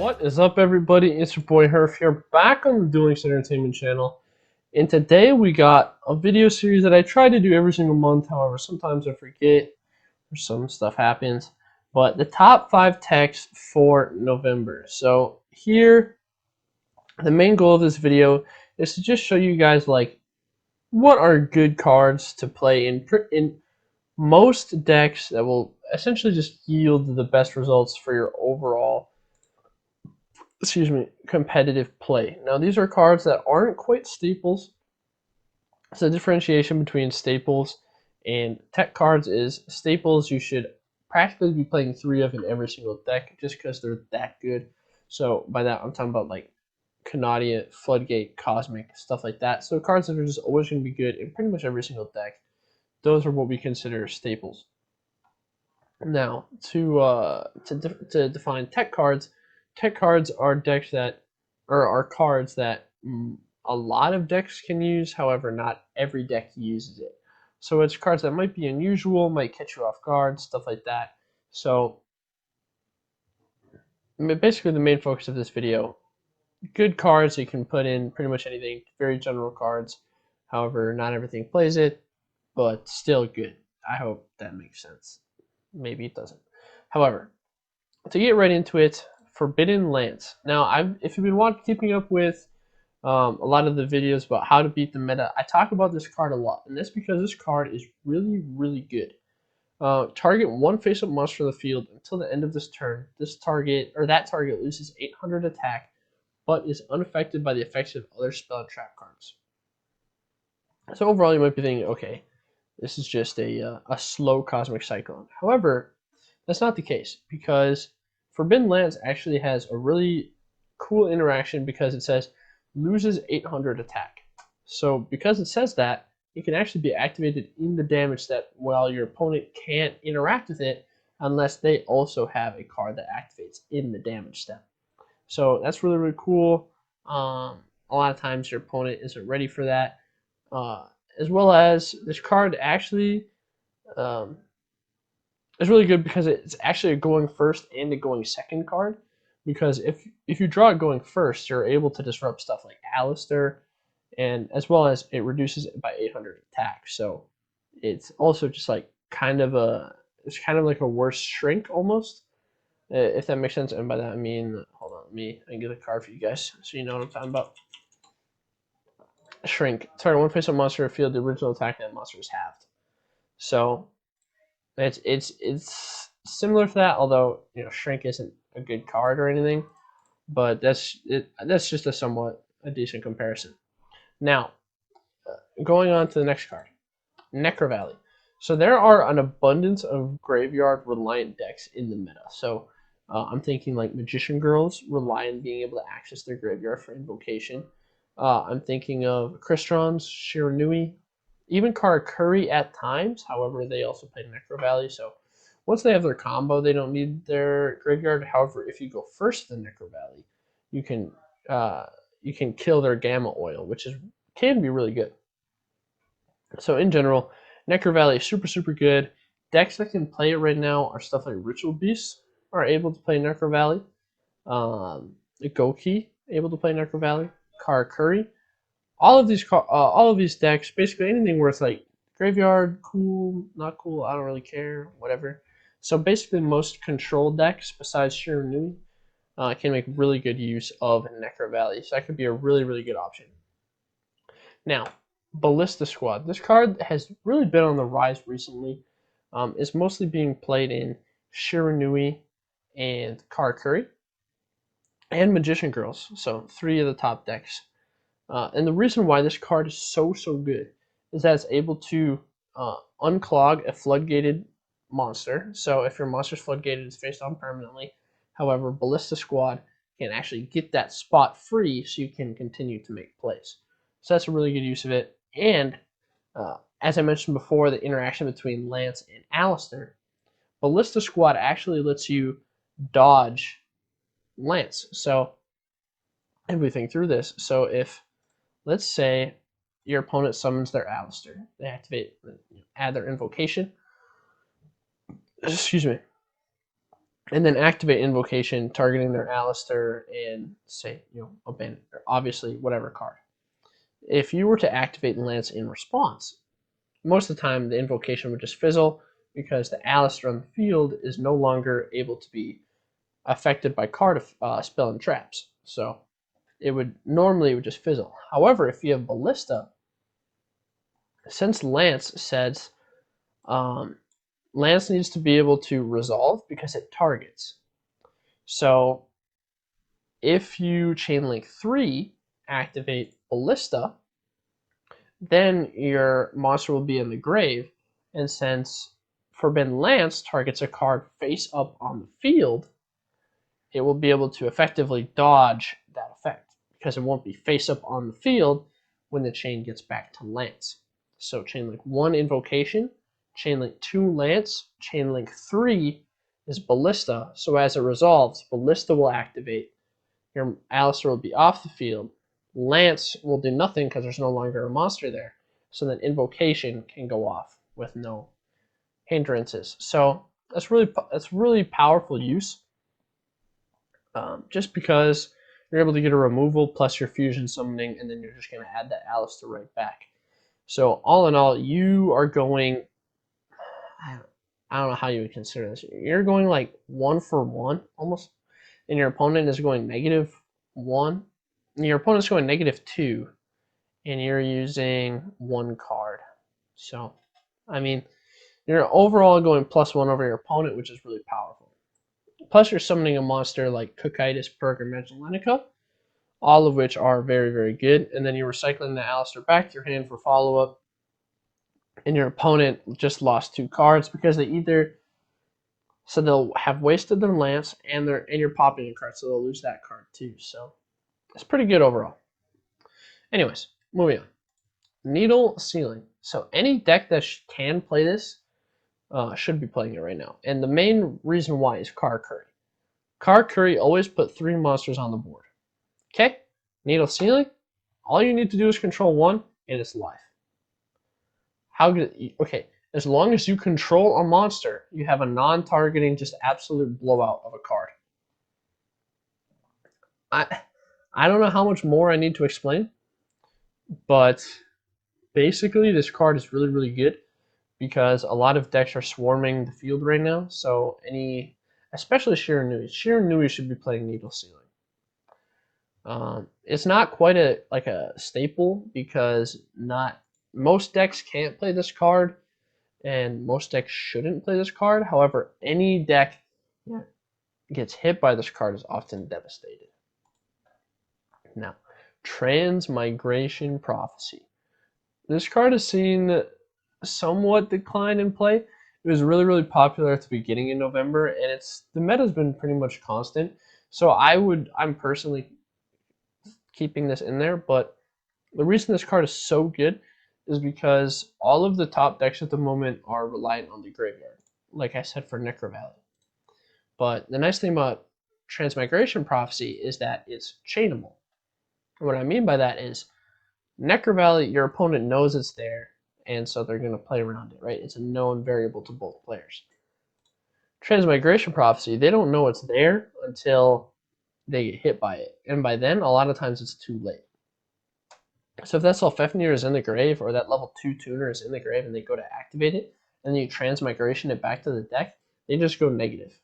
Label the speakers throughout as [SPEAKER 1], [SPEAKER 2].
[SPEAKER 1] What is up, everybody? It's your boy Herf here, back on the Dueling Entertainment channel. And today we got a video series that I try to do every single month. However, sometimes I forget or some stuff happens. But the top 5 techs for November. So here, the main goal of this video is to just show you guys like what are good cards to play in most decks that will essentially just yield the best results for your overall competitive play. Now, these are cards that aren't quite staples. So the differentiation between staples and tech cards is staples you should practically be playing 3 of in every single deck just because they're that good. So by that, I'm talking about like Canadia, Floodgate, Cosmic, stuff like that. So cards that are just always going to be good in pretty much every single deck. Those are what we consider staples. Now, to define tech cards are decks that are cards that a lot of decks can use. However, not every deck uses it. So it's cards that might be unusual, might catch you off guard, stuff like that. So basically, the main focus of this video: good cards you can put in pretty much anything. Very general cards. However, not everything plays it, but still good. I hope that makes sense. Maybe it doesn't. However, to get right into it, Forbidden Lance. Now, if you've been keeping up with a lot of the videos about how to beat the meta, I talk about this card a lot, and that's because this card is really, really good. Target one face-up monster on the field until the end of this turn. That target loses 800 attack, but is unaffected by the effects of other spell and trap cards. So overall, you might be thinking, okay, this is just a slow Cosmic Cyclone. However, that's not the case, because Forbidden Lance actually has a really cool interaction because it says loses 800 attack. So because it says that, it can actually be activated in the damage step while your opponent can't interact with it unless they also have a card that activates in the damage step. So that's really, really cool. A lot of times your opponent isn't ready for that. As well as this card actually is really good because it's actually a going first and a going second card. Because if you draw it going first, you're able to disrupt stuff like Alistair, and as well as it reduces it by 800 attack. So it's also just like it's kind of like a worse shrink almost, if that makes sense. And by that I mean, hold on, I can get a card for you guys so you know what I'm talking about. Shrink. Target one face-up monster field. The original attack of that monster is halved. So it's similar to that, although Shrink isn't a good card or anything. But that's just a decent comparison. Now, going on to the next card, Necro Valley. So there are an abundance of graveyard reliant decks in the meta. So I'm thinking like Magician Girls rely on being able to access their graveyard for invocation. I'm thinking of Crystron's, Shiranui, even Karakuri at times. However, they also play Necro Valley. So once they have their combo, they don't need their graveyard. However, if you go first to the Necro Valley, you can kill their Gamma Oil, which can be really good. So in general, Necro Valley is super, super good. Decks that can play it right now are stuff like Ritual Beasts are able to play Necro Valley. Goki able to play Necro Valley. Karakuri. All of these decks, basically anything where it's like graveyard, cool, not cool, I don't really care, whatever. So basically most control decks besides Shiranui can make really good use of Necro Valley. So that could be a really, really good option. Now, Ballista Squad. This card has really been on the rise recently. It's mostly being played in Shiranui and Karakuri and Magician Girls. So 3 of the top decks. And the reason why this card is so good is that it's able to unclog a floodgated monster. So if your monster's floodgated, it's face down permanently. However, Ballista Squad can actually get that spot free so you can continue to make plays. So that's a really good use of it. And as I mentioned before, the interaction between Lance and Alistair, Ballista Squad actually lets you dodge Lance. So everything through this. So if, let's say, your opponent summons their Alistair, they add their invocation. Excuse me. and then activate invocation targeting their Alistair and say, abandon, or obviously whatever card. If you were to activate Lance in response, most of the time the invocation would just fizzle because the Alistair on the field is no longer able to be affected by card spell and traps. So it would just fizzle. However, if you have Ballista, since Lance says Lance needs to be able to resolve because it targets. So if you Chainlink 3 activate Ballista, then your monster will be in the grave, and since Forbidden Lance targets a card face up on the field, it will be able to effectively dodge that effect because it won't be face up on the field when the chain gets back to Lance. So Chainlink 1 Invocation, Chainlink 2 Lance, Chainlink 3 is Ballista, so as it resolves, Ballista will activate, your Alistair will be off the field, Lance will do nothing because there's no longer a monster there, so then Invocation can go off with no hindrances. So that's really powerful use, just because you're able to get a removal plus your fusion summoning, and then you're just going to add that Alistair right back. So all in all, you are going, I don't know how you would consider this. You're going like 1-for-1 almost, and your opponent is going -1. And your opponent's going -2, and you're using 1 card. So, I mean, you're overall going +1 over your opponent, which is really powerful. Plus, you're summoning a monster like Cookitis, Perk, or Magelenica, all of which are very, very good. And then you're recycling the Alistair back to your hand for follow-up. And your opponent just lost 2 cards because they'll have wasted their Lance and you're popping a card, so they'll lose that card too. So it's pretty good overall. Anyways, moving on. Needle Ceiling. So any deck that can play this should be playing it right now. And the main reason why is Car Curry. Car Curry always put 3 monsters on the board. Okay? Needle Ceiling, all you need to do is control 1, and it's life. How good? Okay, as long as you control a monster, you have a non-targeting, just absolute blowout of a card. I don't know how much more I need to explain, but basically this card is really, really good because a lot of decks are swarming the field right now. So especially Shirin Nui should be playing Needle Ceiling. It's not quite a staple because not most decks can't play this card, and most decks shouldn't play this card. However, any deck that gets hit by this card is often devastated. Now, Transmigration Prophecy. This card has seen somewhat decline in play. It was really, really popular at the beginning of November, and the meta has been pretty much constant. So I'm personally keeping this in there, but the reason this card is so good is because all of the top decks at the moment are reliant on the graveyard, like I said for Necro Valley. But the nice thing about Transmigration Prophecy is that it's chainable. And what I mean by that is Necro Valley, your opponent knows it's there, and so they're going to play around it, right? It's a known variable to both players. Transmigration Prophecy, they don't know it's there until they get hit by it. And by then, a lot of times it's too late. So if that Sulfefnir is in the grave, or that level 2 tuner is in the grave, and they go to activate it, and then you transmigration it back to the deck, they just go negative.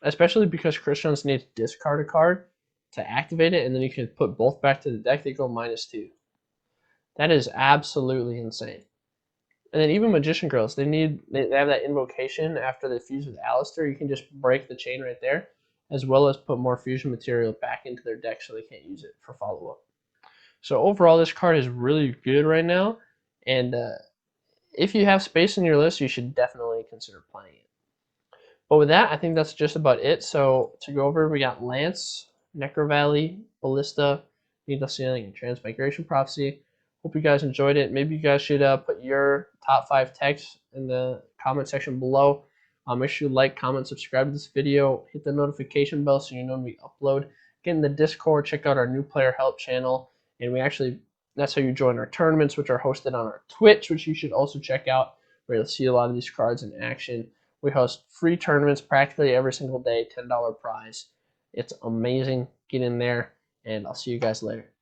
[SPEAKER 1] Especially because Christians need to discard a card to activate it, and then you can put both back to the deck, they go -2. That is absolutely insane. And then even Magician Girls, they have that invocation after they fuse with Alistair. You can just break the chain right there, as well as put more fusion material back into their deck so they can't use it for follow-up. So overall, this card is really good right now, and if you have space in your list, you should definitely consider playing it. But with that, I think that's just about it. So to go over, we got Lance, Necro Valley, Ballista, Needle Ceiling, and Transmigration Prophecy. Hope you guys enjoyed it. Maybe you guys should put your top 5 techs in the comment section below. Make sure you like, comment, subscribe to this video. Hit the notification bell so you know when we upload. Get in the Discord. Check out our new player help channel. And that's how you join our tournaments, which are hosted on our Twitch, which you should also check out, where you'll see a lot of these cards in action. We host free tournaments practically every single day, $10 prize. It's amazing. Get in there, and I'll see you guys later.